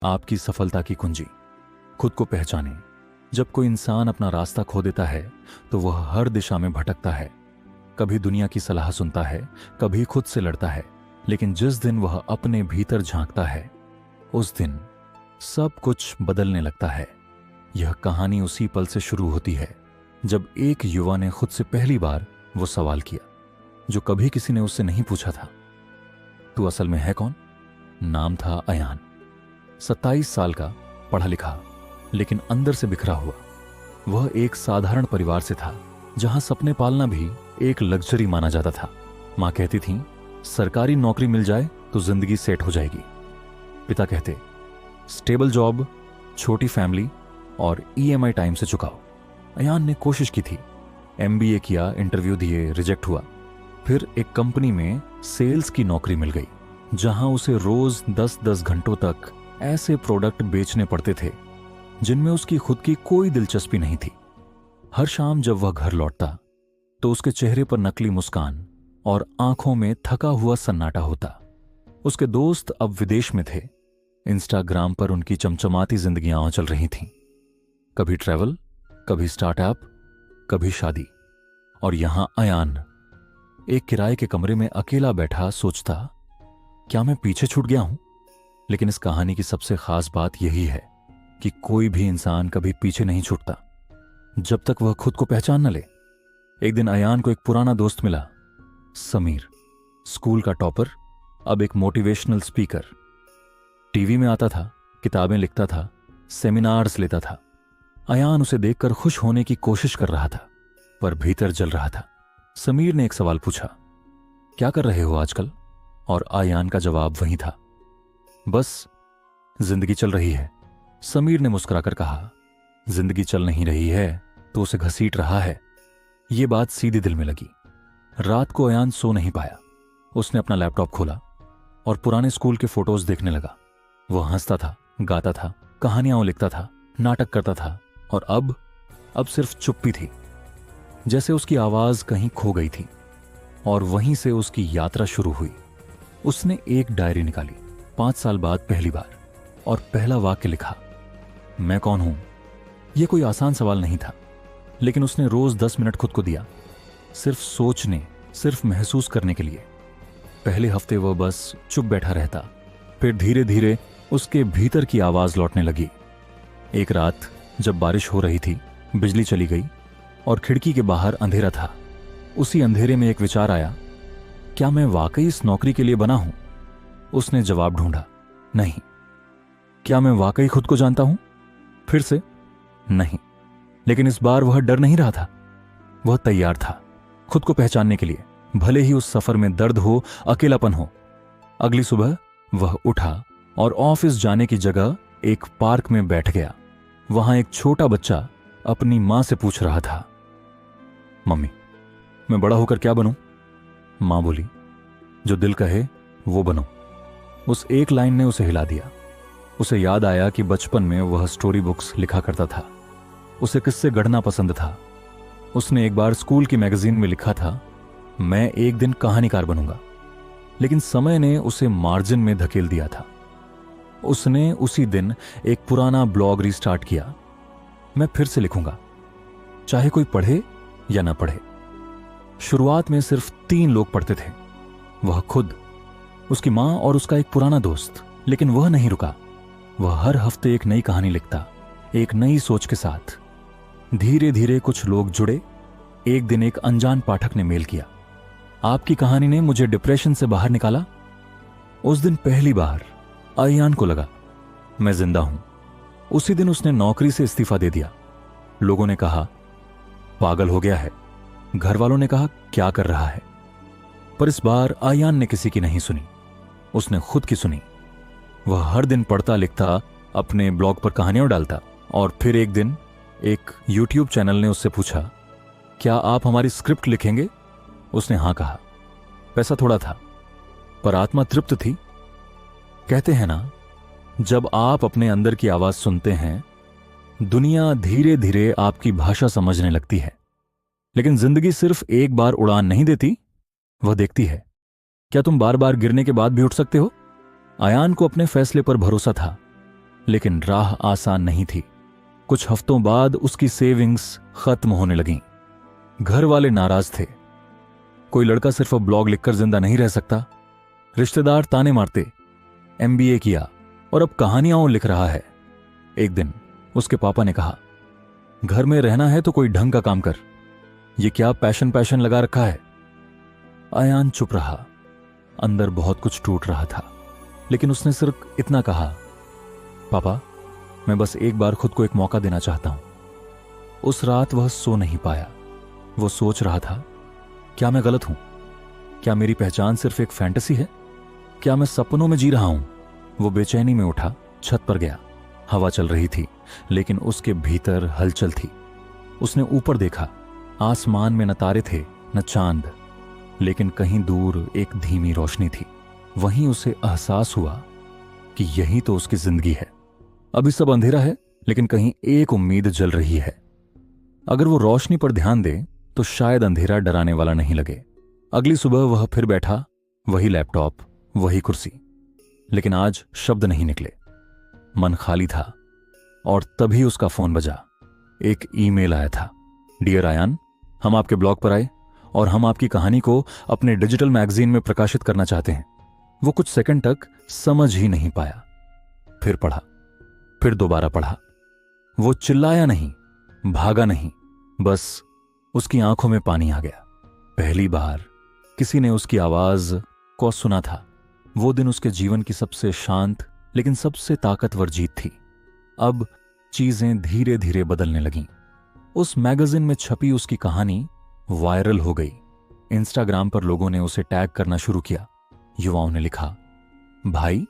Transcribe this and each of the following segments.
आपकी सफलता की कुंजी। खुद को पहचानें। जब कोई इंसान अपना रास्ता खो देता है तो वह हर दिशा में भटकता है। कभी दुनिया की सलाह सुनता है, कभी खुद से लड़ता है, लेकिन जिस दिन वह अपने भीतर झांकता है उस दिन सब कुछ बदलने लगता है। यह कहानी उसी पल से शुरू होती है जब एक युवा ने खुद से पहली बार वो सवाल किया जो कभी किसी ने उससे नहीं पूछा था, तू असल में है कौन? नाम था अयान। 27 साल का, पढ़ा लिखा, लेकिन अंदर से बिखरा हुआ। वह एक साधारण परिवार से था जहां सपने पालना भी एक लग्जरी माना जाता था। मां कहती थी सरकारी नौकरी मिल जाए तो जिंदगी सेट हो जाएगी। पिता कहते स्टेबल जॉब, छोटी फैमिली और ईएमआई टाइम से चुकाओ। अयान ने कोशिश की थी, एमबीए किया, इंटरव्यू दिए, रिजेक्ट हुआ। फिर एक कंपनी में सेल्स की नौकरी मिल गई जहां उसे रोज 10-10 घंटों तक ऐसे प्रोडक्ट बेचने पड़ते थे जिनमें उसकी खुद की कोई दिलचस्पी नहीं थी। हर शाम जब वह घर लौटता तो उसके चेहरे पर नकली मुस्कान और आंखों में थका हुआ सन्नाटा होता। उसके दोस्त अब विदेश में थे। इंस्टाग्राम पर उनकी चमचमाती जिंदगियां चल रही थीं। कभी ट्रैवल, कभी स्टार्टअप, कभी शादी। और यहां अयान एक किराए के कमरे में अकेला बैठा सोचता, क्या मैं पीछे छूट गया हूं? लेकिन इस कहानी की सबसे खास बात यही है कि कोई भी इंसान कभी पीछे नहीं छूटता जब तक वह खुद को पहचान न ले। एक दिन अयान को एक पुराना दोस्त मिला, समीर। स्कूल का टॉपर, अब एक मोटिवेशनल स्पीकर। टीवी में आता था, किताबें लिखता था, सेमिनार्स लेता था। अयान उसे देखकर खुश होने की कोशिश कर रहा था, पर भीतर जल रहा था। समीर ने एक सवाल पूछा, क्या कर रहे हो आजकल? और अयान का जवाब वही था, बस जिंदगी चल रही है। समीर ने मुस्कुराकर कहा, जिंदगी चल नहीं रही है तो उसे घसीट रहा है। यह बात सीधी दिल में लगी। रात को अयान सो नहीं पाया। उसने अपना लैपटॉप खोला और पुराने स्कूल के फोटोज देखने लगा। वह हंसता था, गाता था, कहानियां लिखता था, नाटक करता था, और अब सिर्फ चुप्पी थी, जैसे उसकी आवाज कहीं खो गई थी। और वहीं से उसकी यात्रा शुरू हुई। उसने एक डायरी निकाली, 5 साल बाद पहली बार, और पहला वाक्य लिखा, मैं कौन हूं? यह कोई आसान सवाल नहीं था, लेकिन उसने रोज 10 मिनट खुद को दिया, सिर्फ सोचने, सिर्फ महसूस करने के लिए। पहले हफ्ते वह बस चुप बैठा रहता, फिर धीरे धीरे उसके भीतर की आवाज लौटने लगी। एक रात जब बारिश हो रही थी, बिजली चली गई और खिड़की के बाहर अंधेरा था। उसी अंधेरे में एक विचार आया, क्या मैं वाकई इस नौकरी के लिए बना हूं? उसने जवाब ढूंढा, नहीं। क्या मैं वाकई खुद को जानता हूं? फिर से नहीं। लेकिन इस बार वह डर नहीं रहा था, वह तैयार था खुद को पहचानने के लिए, भले ही उस सफर में दर्द हो, अकेलापन हो। अगली सुबह वह उठा और ऑफिस जाने की जगह एक पार्क में बैठ गया। वहां एक छोटा बच्चा अपनी मां से पूछ रहा था, मम्मी, मैं बड़ा होकर क्या बनूं? मां बोली, जो दिल कहे वो बनो। उस एक लाइन ने उसे हिला दिया। उसे याद आया कि बचपन में वह स्टोरी बुक्स लिखा करता था। उसे किस्से गढ़ना पसंद था। उसने एक बार स्कूल की मैगजीन में लिखा था, मैं एक दिन कहानीकार बनूंगा। लेकिन समय ने उसे मार्जिन में धकेल दिया था। उसने उसी दिन एक पुराना ब्लॉग रीस्टार्ट किया, मैं फिर से लिखूंगा, चाहे कोई पढ़े या ना पढ़े। शुरुआत में सिर्फ 3 लोग पढ़ते थे, वह खुद, उसकी मां और उसका एक पुराना दोस्त। लेकिन वह नहीं रुका। वह हर हफ्ते एक नई कहानी लिखता, एक नई सोच के साथ। धीरे धीरे कुछ लोग जुड़े। एक दिन एक अनजान पाठक ने मेल किया, आपकी कहानी ने मुझे डिप्रेशन से बाहर निकाला। उस दिन पहली बार अयान को लगा, मैं जिंदा हूं। उसी दिन उसने नौकरी से इस्तीफा दे दिया। लोगों ने कहा, पागल हो गया है। घर वालों ने कहा, क्या कर रहा है? पर इस बार अयान ने किसी की नहीं सुनी, उसने खुद की सुनी। वह हर दिन पढ़ता लिखता, अपने ब्लॉग पर कहानियां डालता। और फिर एक दिन एक यूट्यूब चैनल ने उससे पूछा, क्या आप हमारी स्क्रिप्ट लिखेंगे? उसने हां कहा। पैसा थोड़ा था, पर आत्मा तृप्त थी। कहते हैं ना, जब आप अपने अंदर की आवाज सुनते हैं, दुनिया धीरे धीरे आपकी भाषा समझने लगती है। लेकिन जिंदगी सिर्फ एक बार उड़ान नहीं देती, वह देखती है, क्या तुम बार बार गिरने के बाद भी उठ सकते हो? अयान को अपने फैसले पर भरोसा था। लेकिन राह आसान नहीं थी। कुछ हफ्तों बाद उसकी सेविंग्स खत्म होने लगीं। घर वाले नाराज थे। कोई लड़का सिर्फ ब्लॉग लिखकर जिंदा नहीं रह सकता। रिश्तेदार ताने मारते, एमबीए किया और अब कहानियां लिख रहा है। एक दिन उसके पापा ने कहा, घर में रहना है तो कोई ढंग का काम कर, ये क्या पैशन पैशन लगा रखा है। अयान चुप रहा। अंदर बहुत कुछ टूट रहा था, लेकिन उसने सिर्फ इतना कहा, पापा मैं बस एक बार खुद को एक मौका देना चाहता हूं। उस रात वह सो नहीं पाया। वो सोच रहा था, क्या मैं गलत हूं? क्या मेरी पहचान सिर्फ एक फैंटेसी है? क्या मैं सपनों में जी रहा हूं? वो बेचैनी में उठा, छत पर गया। हवा चल रही थी, लेकिन उसके भीतर हलचल थी। उसने ऊपर देखा। आसमान में न तारे थे न चांद, लेकिन कहीं दूर एक धीमी रोशनी थी। वहीं उसे एहसास हुआ कि यही तो उसकी जिंदगी है। अभी सब अंधेरा है, लेकिन कहीं एक उम्मीद जल रही है। अगर वो रोशनी पर ध्यान दे तो शायद अंधेरा डराने वाला नहीं लगे। अगली सुबह वह फिर बैठा, वही लैपटॉप, वही कुर्सी, लेकिन आज शब्द नहीं निकले। मन खाली था। और तभी उसका फोन बजा। एक ईमेल आया था, डियर आयान, हम आपके ब्लॉग पर आए और हम आपकी कहानी को अपने डिजिटल मैगजीन में प्रकाशित करना चाहते हैं। वो कुछ सेकंड तक समझ ही नहीं पाया। फिर पढ़ा, फिर दोबारा पढ़ा। वो चिल्लाया नहीं, भागा नहीं, बस उसकी आंखों में पानी आ गया। पहली बार किसी ने उसकी आवाज को सुना था। वो दिन उसके जीवन की सबसे शांत लेकिन सबसे ताकतवर जीत थी। अब चीजें धीरे धीरे बदलने लगीं। उस मैगजीन में छपी उसकी कहानी वायरल हो गई। इंस्टाग्राम पर लोगों ने उसे टैग करना शुरू किया। युवाओं ने लिखा, भाई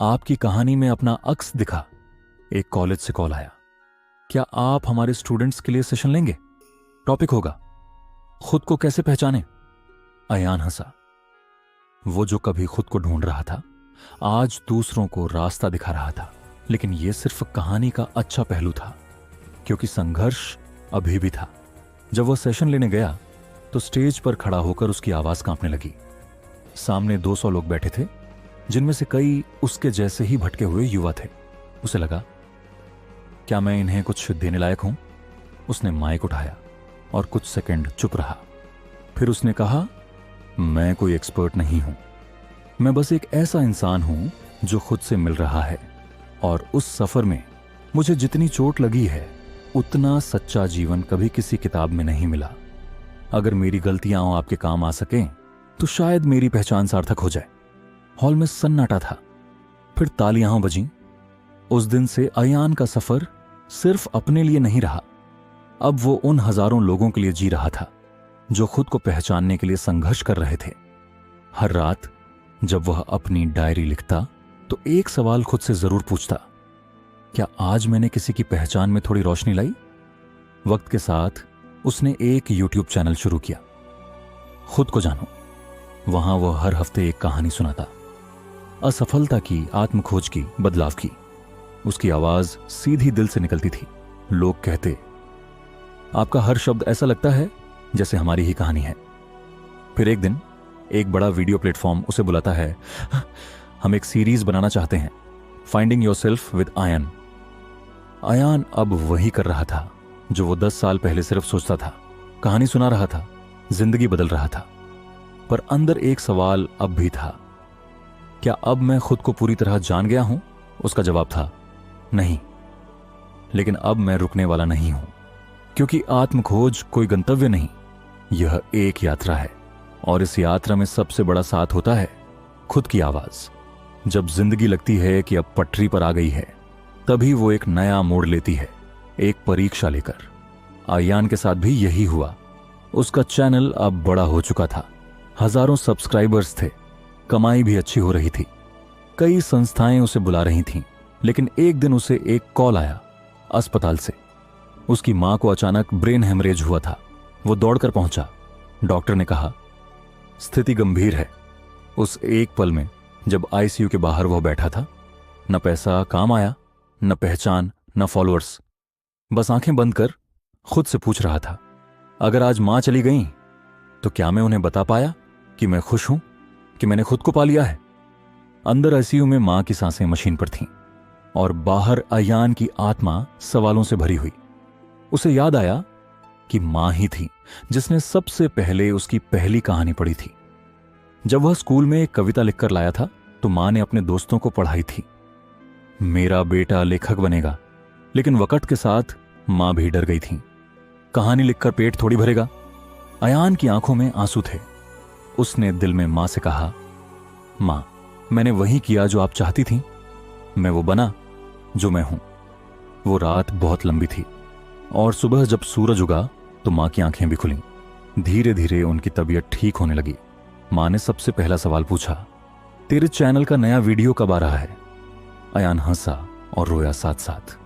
आपकी कहानी में अपना अक्स दिखा। एक कॉलेज से कॉल आया, क्या आप हमारे स्टूडेंट्स के लिए सेशन लेंगे? टॉपिक होगा खुद को कैसे पहचाने। अयान हंसा। वो जो कभी खुद को ढूंढ रहा था, आज दूसरों को रास्ता दिखा रहा था। लेकिन यह सिर्फ कहानी का अच्छा पहलू था, क्योंकि संघर्ष अभी भी था। जब वह सेशन लेने गया तो स्टेज पर खड़ा होकर उसकी आवाज कांपने लगी। सामने 200 लोग बैठे थे, जिनमें से कई उसके जैसे ही भटके हुए युवा थे। उसे लगा, क्या मैं इन्हें कुछ देने लायक हूं? उसने माइक उठाया और कुछ सेकंड चुप रहा। फिर उसने कहा, मैं कोई एक्सपर्ट नहीं हूं। मैं बस एक ऐसा इंसान हूं जो खुद से मिल रहा है। और उस सफर में मुझे जितनी चोट लगी है, उतना सच्चा जीवन कभी किसी किताब में नहीं मिला। अगर मेरी गलतियां आपके काम आ सकें तो शायद मेरी पहचान सार्थक हो जाए। हॉल में सन्नाटा था। फिर तालियां बजीं। उस दिन से अयान का सफर सिर्फ अपने लिए नहीं रहा। अब वो उन हजारों लोगों के लिए जी रहा था जो खुद को पहचानने के लिए संघर्ष कर रहे थे। हर रात जब वह अपनी डायरी लिखता तो एक सवाल खुद से जरूर पूछता, क्या आज मैंने किसी की पहचान में थोड़ी रोशनी लाई? वक्त के साथ उसने एक यूट्यूब चैनल शुरू किया, खुद को जानो। वहां वह हर हफ्ते एक कहानी सुनाता, असफलता की, आत्मखोज की, बदलाव की। उसकी आवाज सीधी दिल से निकलती थी। लोग कहते, आपका हर शब्द ऐसा लगता है जैसे हमारी ही कहानी है। फिर एक दिन एक बड़ा वीडियो प्लेटफॉर्म उसे बुलाता है, हम एक सीरीज बनाना चाहते हैं, finding yourself with Ayaan. Ayaan अब वही कर रहा था जो वो 10 साल पहले सिर्फ सोचता था। कहानी सुना रहा था, जिंदगी बदल रहा था। पर अंदर एक सवाल अब भी था, क्या अब मैं खुद को पूरी तरह जान गया हूं? उसका जवाब था, नहीं। लेकिन अब मैं रुकने वाला नहीं हूं, क्योंकि आत्मखोज कोई गंतव्य नहीं, यह एक यात्रा है। और इस यात्रा में सबसे बड़ा साथ होता है खुद की आवाज। जब जिंदगी लगती है कि अब पटरी पर आ गई है, तभी वो एक नया मोड़ लेती है, एक परीक्षा लेकर। आयान के साथ भी यही हुआ। उसका चैनल अब बड़ा हो चुका था, हजारों सब्सक्राइबर्स थे, कमाई भी अच्छी हो रही थी, कई संस्थाएं उसे बुला रही थीं। लेकिन एक दिन उसे एक कॉल आया अस्पताल से। उसकी मां को अचानक ब्रेन हेमरेज हुआ था। वो दौड़कर पहुंचा। डॉक्टर ने कहा, स्थिति गंभीर है। उस एक पल में जब आईसीयू के बाहर वह बैठा था, न पैसा काम आया, न पहचान, न फॉलोअर्स। बस आंखें बंद कर खुद से पूछ रहा था, अगर आज मां चली गई तो क्या मैं उन्हें बता पाया कि मैं खुश हूं, कि मैंने खुद को पा लिया है? अंदर आईसीयू में मां की सांसें मशीन पर थीं। और बाहर अयान की आत्मा सवालों से भरी हुई। उसे याद आया कि मां ही थी जिसने सबसे पहले उसकी पहली कहानी पढ़ी थी। जब वह स्कूल में एक कविता लिखकर लाया था तो मां ने अपने दोस्तों को पढ़ाई थी, मेरा बेटा लेखक बनेगा। लेकिन वक्त के साथ मां भी डर गई थी। कहानी लिखकर पेट थोड़ी भरेगा। अयान की आंखों में आंसू थे। उसने दिल में मां से कहा, मां, मैंने वही किया जो आप चाहती थी। मैं वो बना जो मैं हूं। वो रात बहुत लंबी थी और सुबह जब सूरज उगा तो मां की आंखें भी खुलीं। धीरे धीरे उनकी तबीयत ठीक होने लगी। मां ने सबसे पहला सवाल पूछा, तेरे चैनल का नया वीडियो कब आ रहा है? अयान हंसा और रोया साथ साथ।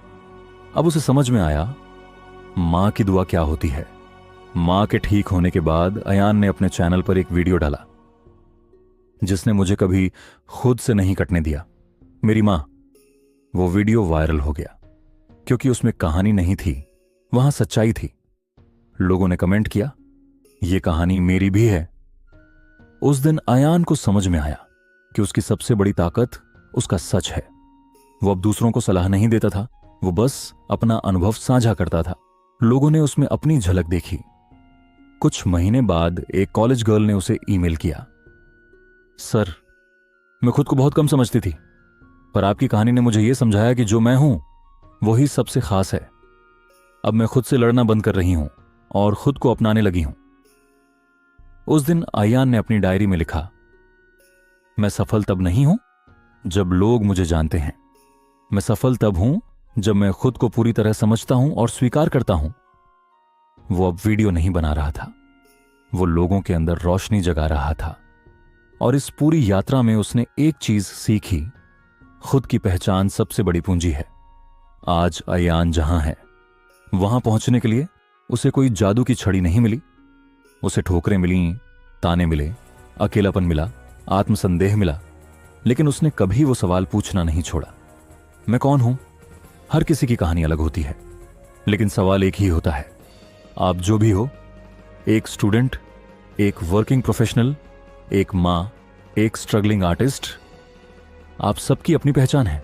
अब उसे समझ में आया मां की दुआ क्या होती है। मां के ठीक होने के बाद अयान ने अपने चैनल पर एक वीडियो डाला जिसने मुझे कभी खुद से नहीं कटने दिया, मेरी मां। वो वीडियो वायरल हो गया क्योंकि उसमें कहानी नहीं थी, वहां सच्चाई थी। लोगों ने कमेंट किया, यह कहानी मेरी भी है। उस दिन अयान को समझ में आया कि उसकी सबसे बड़ी ताकत उसका सच है। वो अब दूसरों को सलाह नहीं देता था, वो बस अपना अनुभव साझा करता था। लोगों ने उसमें अपनी झलक देखी। कुछ महीने बाद एक कॉलेज गर्ल ने उसे ईमेल किया, सर, मैं खुद को बहुत कम समझती थी, पर आपकी कहानी ने मुझे यह समझाया कि जो मैं हूं वही सबसे खास है। अब मैं खुद से लड़ना बंद कर रही हूं और खुद को अपनाने लगी हूं। उस दिन अयान ने अपनी डायरी में लिखा, मैं सफल तब नहीं हूं जब लोग मुझे जानते हैं। मैं सफल तब हूं जब मैं खुद को पूरी तरह समझता हूं और स्वीकार करता हूं। वो अब वीडियो नहीं बना रहा था, वो लोगों के अंदर रोशनी जगा रहा था। और इस पूरी यात्रा में उसने एक चीज सीखी, खुद की पहचान सबसे बड़ी पूंजी है। आज अयान जहां है वहां पहुंचने के लिए उसे कोई जादू की छड़ी नहीं मिली। उसे ठोकरें मिली, ताने मिले, अकेलापन मिला, आत्मसंदेह मिला, लेकिन उसने कभी वो सवाल पूछना नहीं छोड़ा, मैं कौन हूं? हर किसी की कहानी अलग होती है, लेकिन सवाल एक ही होता है, आप जो भी हो, एक स्टूडेंट, एक वर्किंग प्रोफेशनल, एक मां, एक स्ट्रगलिंग आर्टिस्ट, आप सबकी अपनी पहचान है।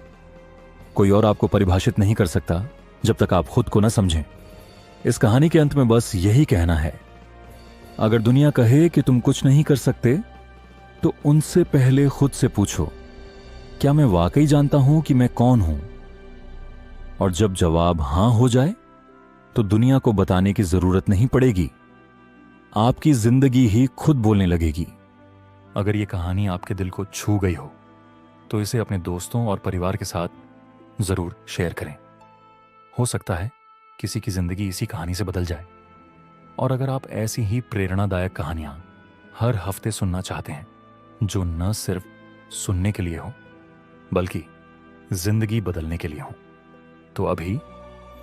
कोई और आपको परिभाषित नहीं कर सकता जब तक आप खुद को न समझें। इस कहानी के अंत में बस यही कहना है, अगर दुनिया कहे कि तुम कुछ नहीं कर सकते तो उनसे पहले खुद से पूछो, क्या मैं वाकई जानता हूं कि मैं कौन हूं? और जब जवाब हां हो जाए तो दुनिया को बताने की जरूरत नहीं पड़ेगी, आपकी जिंदगी ही खुद बोलने लगेगी। अगर यह कहानी आपके दिल को छू गई हो तो इसे अपने दोस्तों और परिवार के साथ जरूर शेयर करें। हो सकता है किसी की जिंदगी इसी कहानी से बदल जाए। और अगर आप ऐसी ही प्रेरणादायक कहानियां हर हफ्ते सुनना चाहते हैं जो न सिर्फ सुनने के लिए हो बल्कि जिंदगी बदलने के लिए हो, तो अभी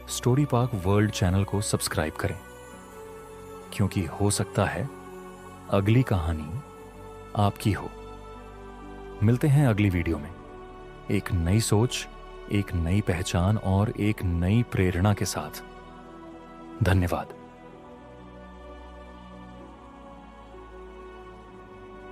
स्टोरी पार्क वर्ल्ड चैनल को सब्सक्राइब करें, क्योंकि हो सकता है अगली कहानी आपकी हो। मिलते हैं अगली वीडियो में एक नई सोच, एक नई पहचान और एक नई प्रेरणा के साथ। धन्यवाद।